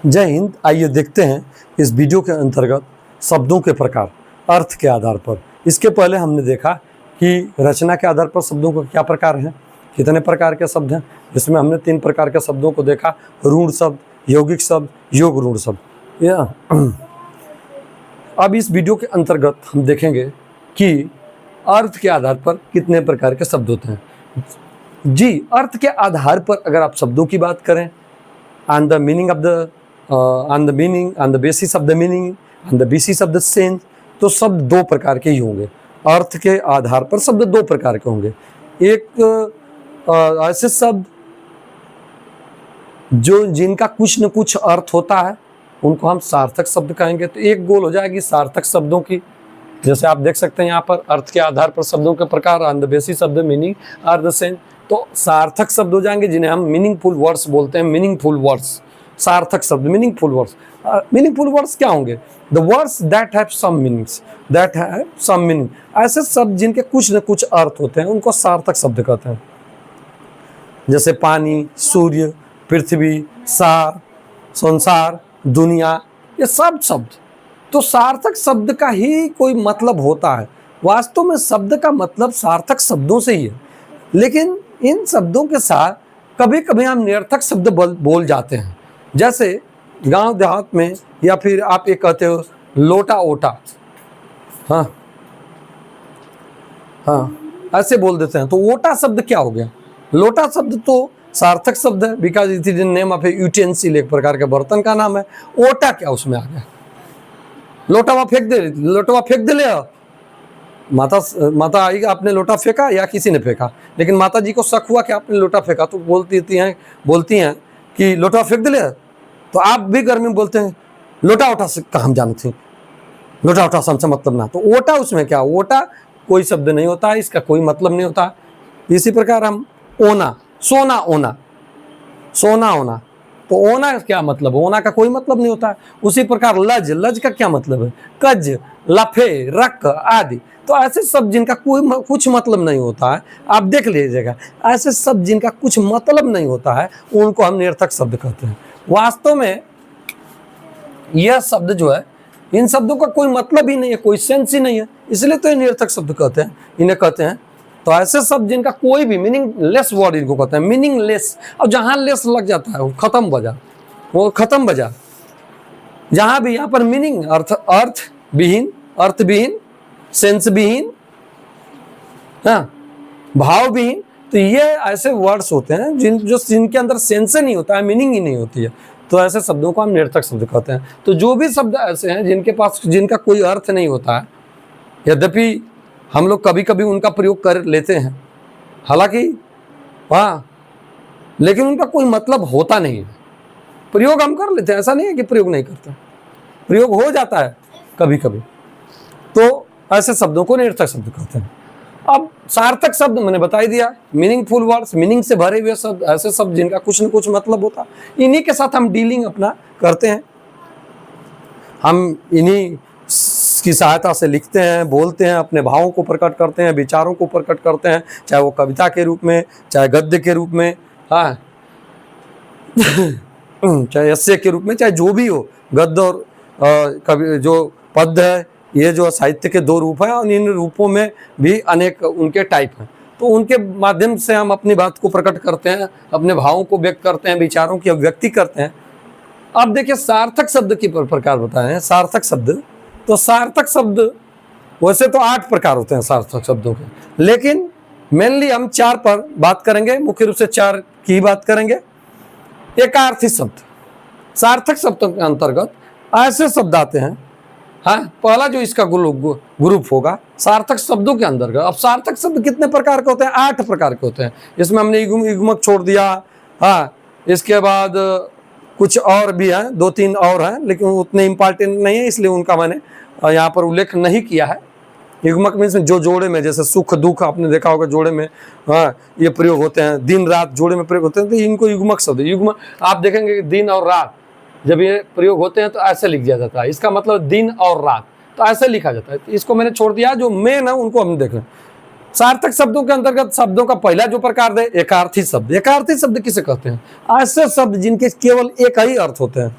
जय हिंद। आइए देखते हैं इस वीडियो के अंतर्गत शब्दों के प्रकार अर्थ के आधार पर। इसके पहले हमने देखा कि रचना के आधार पर शब्दों के क्या प्रकार हैं, कितने प्रकार के शब्द हैं। इसमें हमने 3 प्रकार के शब्दों को देखा, रूढ़ शब्द, यौगिक शब्द, योग रूढ़ शब्द। अब इस वीडियो के अंतर्गत हम देखेंगे कि अर्थ के आधार पर कितने प्रकार के शब्द होते हैं। जी, अर्थ के आधार पर अगर आप शब्दों की बात करें, on the meaning of the on the basis of the meaning, on the basis of the sense, तो शब्द 2 प्रकार के ही होंगे। अर्थ के आधार पर शब्द 2 प्रकार के होंगे। एक ऐसे शब्द जो जिनका कुछ न कुछ अर्थ होता है, उनको हम सार्थक शब्द कहेंगे। तो एक गोल हो जाएगी सार्थक शब्दों की। जैसे आप देख सकते हैं यहाँ पर अर्थ के आधार पर शब्दों के प्रकार, on the basis of the meaning are the same. तो सार्थक शब्द हो जाएंगे जिन्हें हम मीनिंगफुल वर्ड्स बोलते हैं। मीनिंगफुल वर्ड्स, सार्थक शब्द, मीनिंगफुल वर्ड्स। मीनिंगफुल वर्ड्स क्या होंगे? The words that have some meanings, that have some meaning. ऐसे शब्द जिनके कुछ न कुछ अर्थ होते हैं, उनको सार्थक शब्द कहते हैं। जैसे पानी, सूर्य, पृथ्वी, सार, संसार, दुनिया, ये सब शब्द। तो सार्थक शब्द का ही कोई मतलब होता है। वास्तव में शब्द का मतलब सार्थक शब्दों से ही है, लेकिन इन शब्दों के साथ कभी कभी हम निरर्थक शब्द बोल जाते हैं। जैसे गांव देहात में, या फिर आप ये कहते हो लोटा ओटा, हाँ, ऐसे बोल देते हैं। तो ओटा शब्द क्या हो गया? लोटा शब्द तो सार्थक शब्द है, because it is name of A utensil, एक प्रकार के बर्तन का नाम है। ओटा क्या उसमें आ गया? लोटावा फेंक दे ले। माता आई, आपने लोटा फेंका या किसी ने फेंका, लेकिन माता जी को शक हुआ कि आपने लोटा फेंका, तो बोलती हैं कि लोटा फेंक दे ले। तो आप भी घर में बोलते हैं लोटा ओटा से कहाँ हम जानते हैं, लोटा ओटा से हमसे मतलब ना। तो ओटा उसमें क्या? ओटा कोई शब्द नहीं होता है, इसका कोई मतलब नहीं होता। इसी प्रकार हम ओना, सोना ओना, सोना ओना, तो ओना क्या मतलब? ओना का कोई मतलब नहीं होता है। उसी प्रकार लज, लज का क्या मतलब है? कज, लफे, रक आदि। तो ऐसे शब्द जिनका कोई कुछ मतलब नहीं होता है, आप देख लीजिएगा, ऐसे शब्द जिनका कुछ मतलब नहीं होता है, उनको हम निरर्थक शब्द कहते हैं। वास्तव में यह शब्द जो है, इन शब्दों का कोई मतलब ही नहीं है, कोई सेंस ही नहीं है, इसलिए तो ये निरर्थक शब्द कहते हैं, इन्हें कहते हैं। तो ऐसे शब्द जिनका कोई भी मीनिंगलेस वर्ड इनको कहते हैं, मीनिंगलेस। और जहां लेस लग जाता है वो खत्म बजा, वो खत्म बजा। जहां भी यहाँ पर मीनिंग, अर्थ विहीन, सेंस विहीन, हाँ, भाव विहीन, तो ये ऐसे वर्ड्स होते हैं जिनके अंदर सेंस नहीं होता है, मीनिंग ही नहीं होती है। तो ऐसे शब्दों को हम निरर्थक शब्द कहते हैं। तो जो भी शब्द ऐसे हैं जिनका कोई अर्थ नहीं होता है, यद्यपि हम लोग कभी कभी उनका प्रयोग कर लेते हैं, हालांकि हाँ, लेकिन उनका कोई मतलब होता नहीं है। प्रयोग हम कर लेते हैं, ऐसा नहीं है कि प्रयोग नहीं करते, प्रयोग हो जाता है कभी कभी। तो ऐसे शब्दों को निरर्थक शब्द कहते हैं। अब सार्थक शब्द मैंने बता ही दिया, मीनिंगफुल वर्ड्स, मीनिंग से भरे हुए शब्द, ऐसे शब्द जिनका कुछ न कुछ मतलब होता है। इन्हीं के साथ हम डीलिंग अपना करते हैं। हम इन्हीं की सहायता से लिखते हैं, बोलते हैं, अपने भावों को प्रकट करते हैं, विचारों को प्रकट करते हैं, चाहे वो कविता के रूप में, चाहे गद्य के रूप में, हाँ, चाहे एस्से के रूप में, चाहे जो भी हो। गद्य और कवि जो पद्य है, ये जो साहित्य के 2 रूप हैं, और इन रूपों में भी अनेक उनके टाइप हैं। तो उनके माध्यम से हम अपनी बात को प्रकट करते हैं, अपने भावों को व्यक्त करते हैं, विचारों की अभिव्यक्ति करते हैं। अब देखिए सार्थक शब्द की प्रकार बताए हैं। सार्थक शब्द, तो सार्थक शब्द वैसे तो 8 प्रकार होते हैं सार्थक शब्दों के, लेकिन मेनली हम 4 पर बात करेंगे, मुख्य रूप से 4 की बात करेंगे। एकार्थी शब्द, सार्थक शब्दों के अंतर्गत ऐसे शब्द आते हैं, हाँ, पहला जो इसका ग्रुप होगा सार्थक शब्दों के अंतर्गत। अब सार्थक शब्द कितने प्रकार के होते हैं? 8 प्रकार के होते हैं। इसमें हमने युग्मक छोड़ दिया, हाँ, इसके बाद कुछ और भी हैं, 2-3 और हैं, लेकिन उतने इम्पॉर्टेंट नहीं है, इसलिए उनका मैंने यहाँ पर उल्लेख नहीं किया है। युग्मक मीन्स जो जोड़े में, जैसे सुख दुख आपने देखा होगा जोड़े में, हाँ, ये प्रयोग होते हैं। दिन रात जोड़े में प्रयोग होते हैं, तो इनको युग्मक शब्द। युग्मक आप देखेंगे कि दिन और रात जब ये प्रयोग होते हैं तो ऐसे लिख दिया जाता है, इसका मतलब दिन और रात, तो ऐसे लिखा जाता है। तो इसको मैंने छोड़ दिया, जो मेन है उनको हम देख लें। सार्थक शब्दों के अंतर्गत शब्दों का पहला जो प्रकार है एकार्थी शब्द। एकार्थी शब्द किसे कहते हैं? ऐसे शब्द जिनके केवल एक ही अर्थ होते हैं,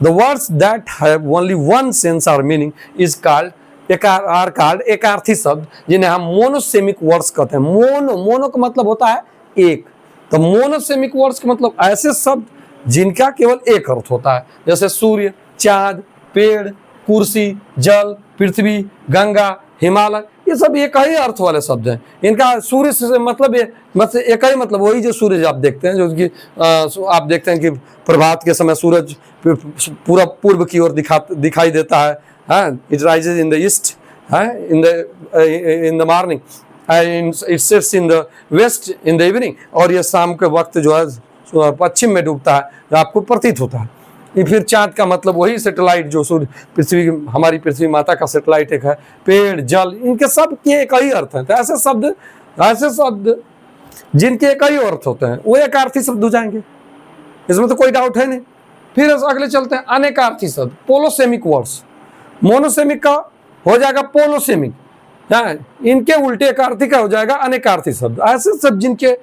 the words that have only one sense और मीनिंग इज कॉल्ड एकार्थी शब्द, जिन्हें हम मोनोसेमिक वर्ड्स कहते हैं। मोनो का मतलब होता है एक, तो मोनोसेमिक वर्ड्स का मतलब ऐसे शब्द जिनका केवल एक अर्थ होता है, जैसे सूर्य, चांद, पेड़, कुर्सी, जल, पृथ्वी, गंगा, हिमालय, ये सब एक ही अर्थ वाले शब्द हैं। इनका सूर्य से मतलब एक ही मतलब, वही जो सूरज आप देखते हैं, जो कि आप देखते हैं कि प्रभात के समय सूरज पूरा पूर्व की ओर दिखाई देता है, it rises in the east, in the morning, it sets in the west in the evening, और ये शाम के वक्त जो है पश्चिम में डूबता है, जो आपको प्रतीत होता है। फिर चांद का मतलब वही सैटेलाइट जो सूर्य पृथ्वी, हमारी पृथ्वी माता का सैटेलाइट एक है। पेड़, जल, इनके सब के एक ही अर्थ है। तो ऐसे शब्द जिनके एक ही अर्थ होते हैं वो एकार्थी शब्द हो जाएंगे, इसमें तो कोई डाउट है नहीं। फिर अगले चलते हैं अनेकार्थी शब्द, पोलोसेमिक वर्ड्स। मोनोसेमिक का हो जाएगा पोलोसेमिक, इनके उल्टे एकार्थी का हो जाएगा अनेकार्थी शब्द। ऐसे शब्द जिनके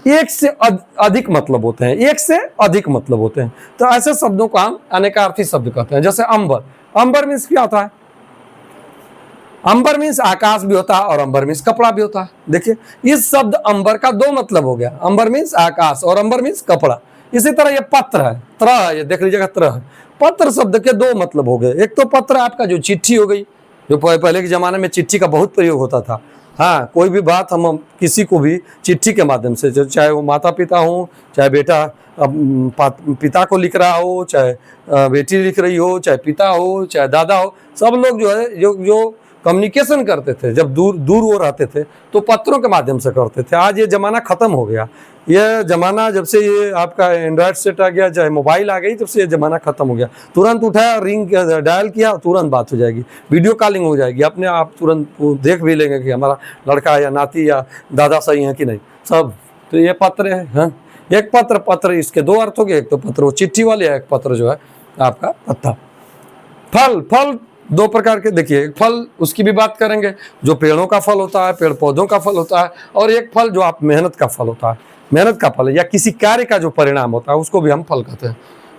एक से अधिक मतलब होते हैं, एक से अधिक मतलब होते हैं, तो ऐसे शब्दों को हम अनेकार्थी शब्द कहते हैं। जैसे अंबर, अंबर मीन्स क्या होता है? अंबर मीन्स आकाश भी होता है और अंबर मीन्स कपड़ा भी होता है। देखिए, इस शब्द अंबर का दो मतलब हो गया, अंबर मीन्स आकाश और अंबर मीन्स कपड़ा। इसी तरह ये पत्र है, त्र है, ये देख लीजिएगा त्र है। पत्र शब्द के दो मतलब हो गए। एक तो पत्र आपका जो चिट्ठी हो गई, जो पहले के जमाने में चिट्ठी का बहुत प्रयोग होता था। हाँ, कोई भी बात हम किसी को भी चिट्ठी के माध्यम से, चाहे वो माता पिता हो, चाहे बेटा पिता को लिख रहा हो, चाहे बेटी लिख रही हो, चाहे पिता हो, चाहे दादा हो, सब लोग जो है जो कम्युनिकेशन करते थे, जब दूर वो रहते थे तो पत्रों के माध्यम से करते थे। आज ये जमाना खत्म हो गया। ये जमाना जब से ये आपका एंड्रॉयड सेट आ गया, चाहे मोबाइल आ गई, तब से ये जमाना खत्म हो गया। तुरंत उठाया, रिंग डायल किया, तुरंत बात हो जाएगी, वीडियो कॉलिंग हो जाएगी, अपने आप तुरंत देख भी लेंगे कि हमारा लड़का या नाती या दादा सही है कि नहीं, सब। तो ये पत्र है। हाँ, एक पत्र इसके दो अर्थ हो गए, एक तो पत्र वो चिट्ठी वाले है, एक पत्र जो है आपका पत्ता। फल दो प्रकार के, देखिए, एक फल उसकी भी बात करेंगे जो पेड़ों का फल होता है, पेड़ पौधों का फल होता है, और एक फल जो आप मेहनत का फल होता है, मेहनत का फल या किसी कार्य का जो परिणाम होता है उसको भी हम फल कहते हैं।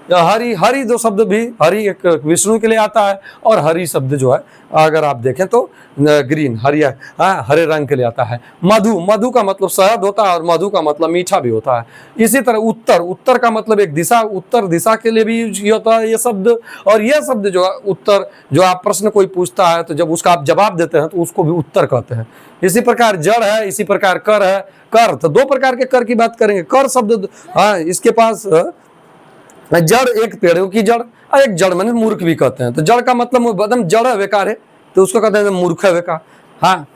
या हरी दो शब्द भी, हरी एक विष्णु के लिए आता है, और हरी शब्द जो है अगर आप देखें तो ग्रीन, हरिया, हरे रंग के लिए आता है। मधु का मतलब शहद होता है, और मधु का मतलब मीठा भी होता है। इसी तरह उत्तर का मतलब एक दिशा, उत्तर दिशा के लिए भी यूज होता है ये शब्द। और यह शब्द जो है उत्तर, जो आप प्रश्न कोई पूछता है तो जब उसका आप जवाब देते हैं तो उसको भी उत्तर कहते हैं। इसी प्रकार जड़ है, इसी प्रकार कर है। कर, तो दो प्रकार के कर की बात करेंगे। कर शब्द, इसके पास जड़, एक पेड़ों की जड़, और एक जड़ मैंने मूर्ख भी कहते हैं। तो जड़ का मतलब एकदम जड़ है, बेकार है, तो उसको कहते हैं मूर्ख है, बेकार। हाँ,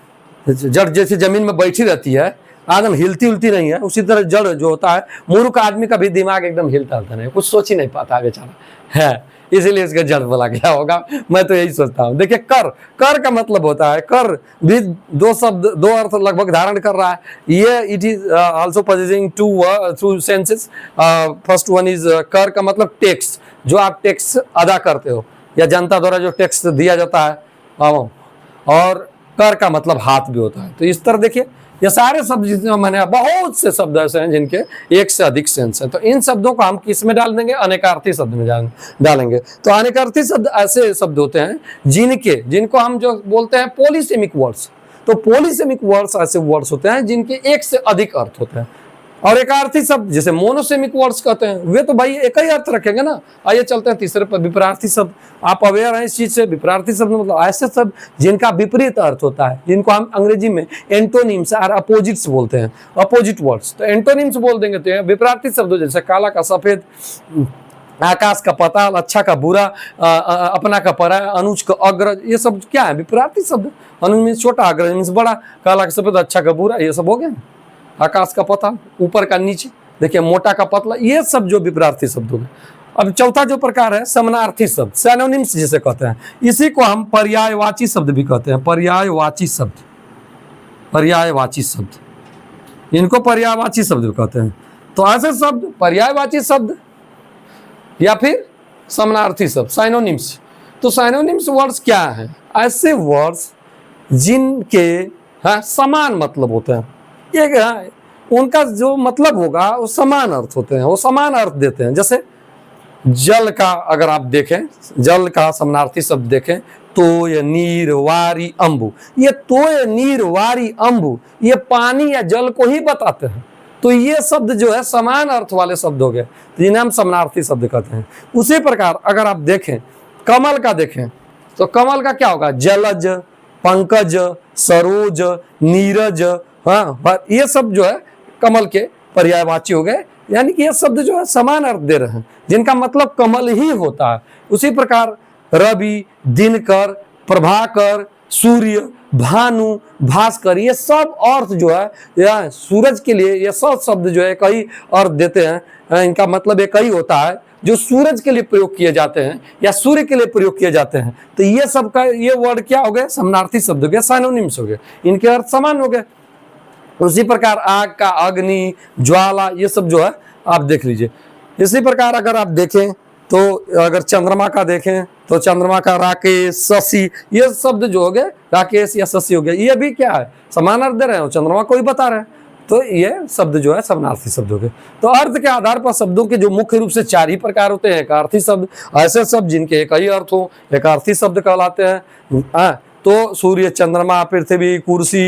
जड़ जैसे जमीन में बैठी रहती है, एकदम हिलती उलती नहीं है, उसी तरह जड़ जो होता है, मूर्ख आदमी का भी दिमाग एकदम हिलता नहीं, कुछ सोच ही नहीं पाता बेचारा है, इसीलिए इसका जड़ बोला गया होगा। मैं तो यही सोचता हूँ। देखिए, कर का मतलब होता है, कर भी दो शब्द, दो अर्थ लगभग धारण कर रहा है। ये it is also possessing two senses. First one is कर का मतलब टैक्स, जो आप टैक्स अदा करते हो या जनता द्वारा जो टैक्स दिया जाता है, और कर का मतलब हाथ भी होता है। तो इस तरह देखिए, ये सारे शब्द जितने मैंने, बहुत से शब्द ऐसे हैं जिनके एक से अधिक सेंस है। तो इन शब्दों को हम किस में डाल देंगे? अनेकार्थी शब्द में डालेंगे। तो अनेकार्थी शब्द ऐसे शब्द होते हैं जिनको हम जो बोलते हैं पॉलीसेमिक वर्ड्स। तो पॉलीसेमिक वर्ड्स ऐसे वर्ड्स होते हैं जिनके एक से अधिक अर्थ होते हैं। और एकार्थी शब्द जिसे मोनोसेमिक वर्ड्स कहते हैं, वे तो भाई एक ही अर्थ रखेंगे ना। आइए चलते हैं तीसरे पर, विपरीतार्थी शब्द। आप अवेयर हैं इस चीज से? विपरीतार्थी शब्द मतलब ऐसे शब्द जिनका विपरीत अर्थ होता है, जिनको हम अंग्रेजी में एंटोनिम्स और अपोजिट्स बोलते हैं, अपोजिट वर्ड्स। तो एंटोनिम्स बोल देंगे तो विपरीतार्थी शब्द जैसे काला का सफेद, आकाश का पाताल, अच्छा का बुरा, अपना का पराया, अनुज का अग्रज, ये सब क्या है? विपरीतार्थी शब्द। अनुज मीन्स छोटा, अग्रज मीन्स बड़ा, काला का सफेद, अच्छा का बुरा, ये सब हो गया। आकाश का पता, ऊपर का नीचे, देखिए मोटा का पतला, ये सब जो विपरीतार्थी शब्द हो गए। अब चौथा जो प्रकार है समानार्थी शब्द, सिनोनिम्स जिसे कहते हैं। इसी को हम पर्यायवाची शब्द भी कहते हैं। पर्यायवाची शब्द, पर्यायवाची शब्द, इनको पर्यायवाची शब्द भी कहते हैं। तो ऐसे शब्द पर्यायवाची शब्द या फिर समानार्थी शब्द, सिनोनिम्स। तो सिनोनिम्स वर्ड्स क्या हैं? ऐसे वर्ड्स जिनके समान मतलब होते हैं, उनका जो मतलब होगा वो समान अर्थ होते हैं, वो समान अर्थ देते हैं। जैसे जल का अगर आप देखें, जल का समानार्थी शब्द देखें, तोय नीर वारी अम्बु, ये तोय नीर वारी अम्बु ये पानी या जल को ही बताते हैं। तो ये शब्द जो है समान अर्थ वाले शब्द हो गए, तो जिन्हें हम समानार्थी शब्द कहते हैं। उसी प्रकार अगर आप देखें कमल का देखें तो कमल का क्या होगा, जलज, पंकज, सरोज, नीरज, हाँ ये सब जो है कमल के पर्यायवाची हो गए, यानी कि ये शब्द जो है समान अर्थ दे रहे हैं जिनका मतलब कमल ही होता है। उसी प्रकार रवि, दिनकर, प्रभाकर, सूर्य, भानु, भास्कर ये सब अर्थ जो है या सूरज के लिए ये सब शब्द जो है कई अर्थ देते हैं। इनका मतलब एक ही होता है जो सूरज के लिए प्रयोग किए जाते हैं या सूर्य के लिए प्रयोग किए जाते हैं। तो ये सब का ये वर्ड क्या हो गए, समानार्थी शब्द हो गए, सिनोनिम्स हो गए, इनके अर्थ समान हो गए। उसी प्रकार आग का अग्नि, ज्वाला ये सब जो है आप देख लीजिए। इसी प्रकार अगर आप देखें तो अगर चंद्रमा का देखें तो चंद्रमा का राकेश, शशि ये शब्द जो हो गए राकेश या शशि हो गए, ये भी क्या है समान अर्थ दे रहे हैं, चंद्रमा को ही बता रहे हैं। तो ये शब्द जो है समानार्थी शब्द हो गए। तो अर्थ के आधार पर शब्दों के जो मुख्य रूप से 4 ही प्रकार होते हैं। एकार्थी शब्द ऐसे शब्द जिनके एक ही अर्थ हो, एकार्थी शब्द कहलाते हैं। तो सूर्य, चंद्रमा, पृथ्वी, कुर्सी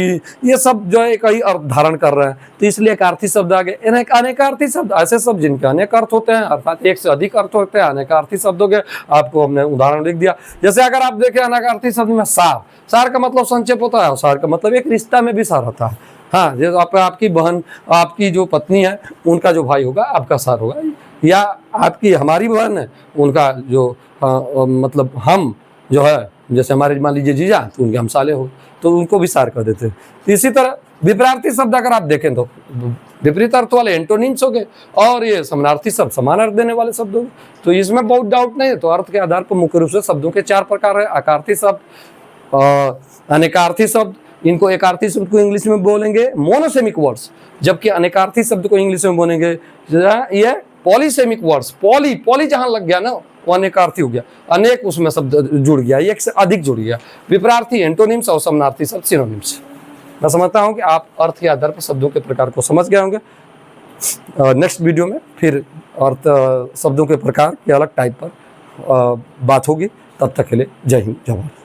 ये सब जो है एक ही अर्थ धारण कर रहे हैं, तो इसलिए एकार्थी शब्द आ गए। अनेकार्थी शब्द ऐसे शब्द जिनके अनेक अर्थ होते हैं, अर्थात एक से अधिक अर्थ होते हैं, अनेकार्थी शब्द हो गए। आपको हमने उदाहरण लिख दिया। जैसे अगर आप देखें अनेकार्थी शब्द में सार, सार का मतलब संक्षेप होता है, सार का मतलब एक रिश्ता में भी सार होता है। हाँ, जैसे आपकी बहन, आपकी जो पत्नी है उनका जो भाई होगा आपका सार होगा, या आपकी हमारी बहन है उनका जो मतलब हम जो है, जैसे हमारे मान लीजिए जीजा तो उनके हम साले हो तो उनको भी सार कर देते हैं। तो इसी तरह विपरीतार्थी शब्द अगर आप देखें तो विपरीत अर्थ वाले एंटोनिम्स हो गए, और ये समानार्थी शब्द समान अर्थ देने वाले शब्द हो गए। तो इसमें बहुत डाउट नहीं है। तो अर्थ के आधार पर मुख्य रूप से शब्दों के 4 प्रकार है, आकार्थी शब्द, अनेकार्थी शब्द। इनको एकार्थी शब्द को इंग्लिश में बोलेंगे मोनोसेमिक वर्ड्स, जबकि अनेकार्थी शब्द को इंग्लिश में बोलेंगे ये पॉलीसेमिक वर्ड्स। पॉली जहां लग गया ना वो अनेकार्थी हो गया, अनेक उसमें शब्द जुड़ गया, एक से अधिक जुड़ गया। विपरीतार्थी एंटोनिम्स और समानार्थी शब्द सिनोनिम्स। मैं समझता हूं कि आप अर्थ के आधार पर शब्दों के प्रकार को समझ गए होंगे। नेक्स्ट वीडियो में फिर अर्थ शब्दों के प्रकार के अलग टाइप पर बात होगी। तब तक के लिए जय हिंद, जय भारत।